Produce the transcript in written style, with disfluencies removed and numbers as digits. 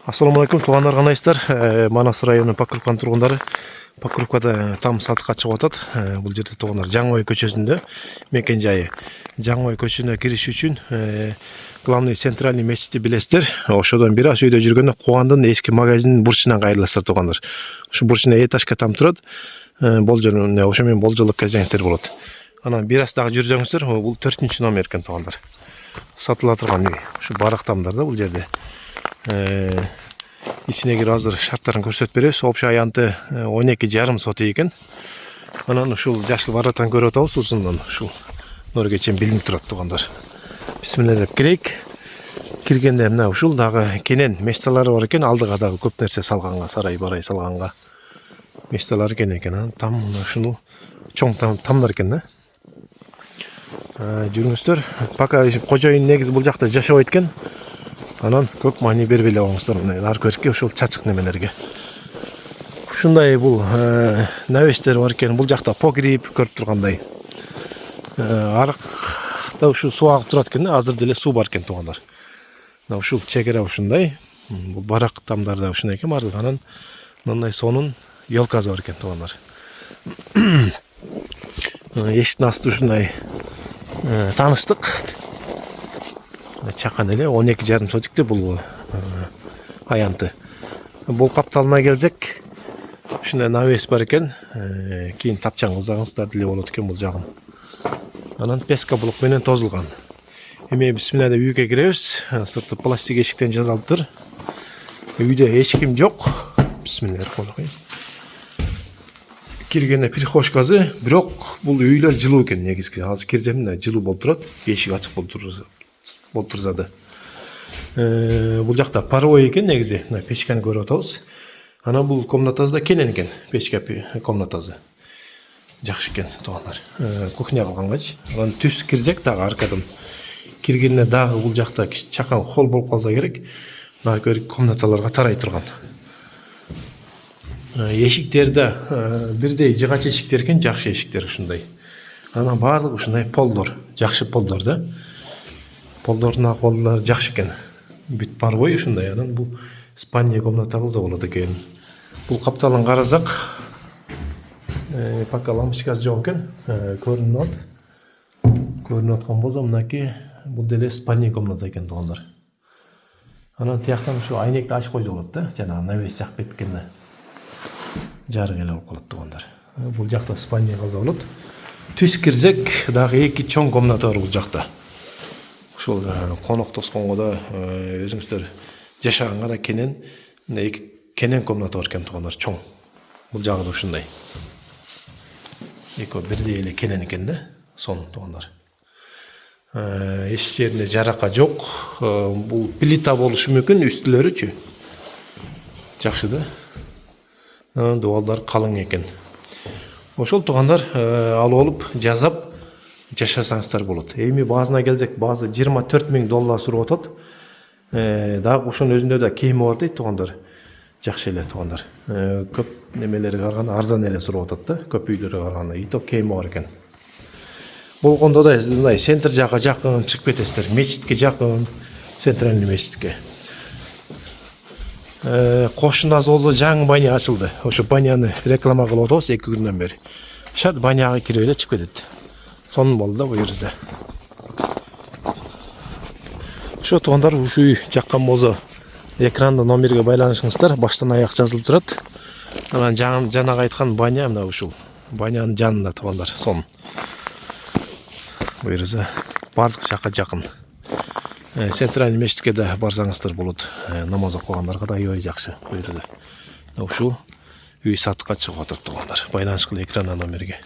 Ассаламу алейкум, туугандар, кандайсыздар? Манас району Покровканын тургундары. Покровкада там сатыкка чыгып атат. Бул жерде туугандар Жаңой көчөсүндө мекен жайы. Жаңой көчөсүнө кириш үчүн главный центральный мечитти билесиздер. Ошодон бир аз үйдө жүргөндө Кубандын эски магазинин бурчунан кайрыласыздар туугандар. Ушу бурчуна этажка там турат. Болжол ошо менен болжолдоп келсеңиздер болот. Анан бир аз дагы жүрсөңүздөр, бул 4-ч номер экен туугандар. Сатыла турган үй. Ушу барактамдар да бул жерде. İçine gir hazır şartlarını көрсөтүп беребиз. Общий аянты 12,5 сот экен. Анан ушул жашыл бараттан көрүп атабыз, узундан ушул норге чейин билинип турат туугандар. Бисмилла деп кирейик. Киргенде мына ушул дагы кенен месталары бар экен, алдыга дагы көп нерсе салганга, сарай-барай салганга месталары экен. Там ушул чоң тамдар экен да. Жүрүңүздөр. Пока кожоюн негизи бул жакта жашабайт экен. Анан көп мани бербей эле коңуздар, мына наркотикке ушул чачык немелерге. Ушундай бул навестер бар экен. Бул жакта погреб көрүп тургандай. Арыкта ушул суу агып турат экен, азыр деле суу бар экен туугандар. Мына ушул чегара ушундай. Бул барак тамдарда ушундай экен баардыгы. Анан мындай сонун елкасы бар экен туугандар. Эшиктин асты ушундай тааныштык. Чакан эле 12,5 сотикте бул аянты. Бул капталына келсек, ушундай навес бар экен. Кийин тапчаң кылсаңыздар деле болот экен бул жагын. Анан песка блок менен тозулган. Эми бисмилла деп үйгө киребиз. Сырты пластик эшиктен жазылыптыр. Үйдө эч ким жок. Бисмилла деп коелук. Киргенде прихожкасы, бирок бул үйлөр жылуу экен негизги. Азыр кирсем мына жылуу болуп турат. Эшик ачык болуп турзады. Бул жакта паровой экен негизи. Мына печканы көрүп атабыз. Анан бул комнатасы да кенен экен. Печка комнатасы. Жакшы экен туугандар. Кухня кылгангачы. Анан түз кирсек дагы аркадан киргенде дагы бул жакта чакан холл болуп калса керек. Наркы комнаталарга тарай турган. Эшиктерде бирдей жыгач эшиктер экен, жакшы эшиктер ушундай. Анан баардыгы ушундай полдор, жакшы полдор да. Полдордун акыбалдары жакшы экен. Бүт парбой ушундай. Анан бул спальня комната кылса болот экен. Бул капталын карасак, пока лампочкасы жок экен, көрүнүп аткан болсо мынакей бул деле спальня комната экен туугандар. Анан тияктан ушу айнекти ачып койсо болот да, жана навес жакып кеткенде жарык эле болуп калат туугандар. Бул жакта спальня кылса болот. Түз кирсек дагы эки чоң комната бар бул жакта. Ушул конок тосконго да өзүңүздөр жашаганга да кенен комната бар экен туугандар, чоң. Бул жагы да ушундай. Экөө бирдей эле кенен экен да, сон туугандар. Эч жеринде жарака жок. Бул плита болушу мүмкүн, үстүлөрүчү. Жакшы да. Дубалдар калың экен. Ошол туугандар алып алып жазап жашасаңыздар болот. Эми баазына келсек, баазы $24,000 суруп атат. Дагы ошонун өзүндө да кеми бар дейт туугандар. Жакшы эле туугандар. Көп немелерге караганда арзан эле суруп атат да, көп үйлөргө караганда. Иток кеми бар экен. Болгондо да мындай центр жакка жакын чыгып кетесиздер. Мечитке жакын, центральный мечитке. Кошунасы болсо жаңы баня ачылды. Ошо баняны реклама кылып атабыз 2 күндөн бери. Шарт баняга кирип эле чыгып кетет. Сонун болду да бу жерде. Ошо туугандар ушу үй жаккан болсо экранда номерге байланышыңыздар, баштан аяк жазылып турат. Анан жанагы айткан баня мына ушул. Банянын жанында туугандар, сон. Бу жерде бардык жакка жакын. Центральный мечитке да барсаңыздар болот. Намаз окугандарга да аябай жакшы бу жерде. Ушул үй сатыкка чыгып атат туугандар. Байланыш кылып экранда номерге.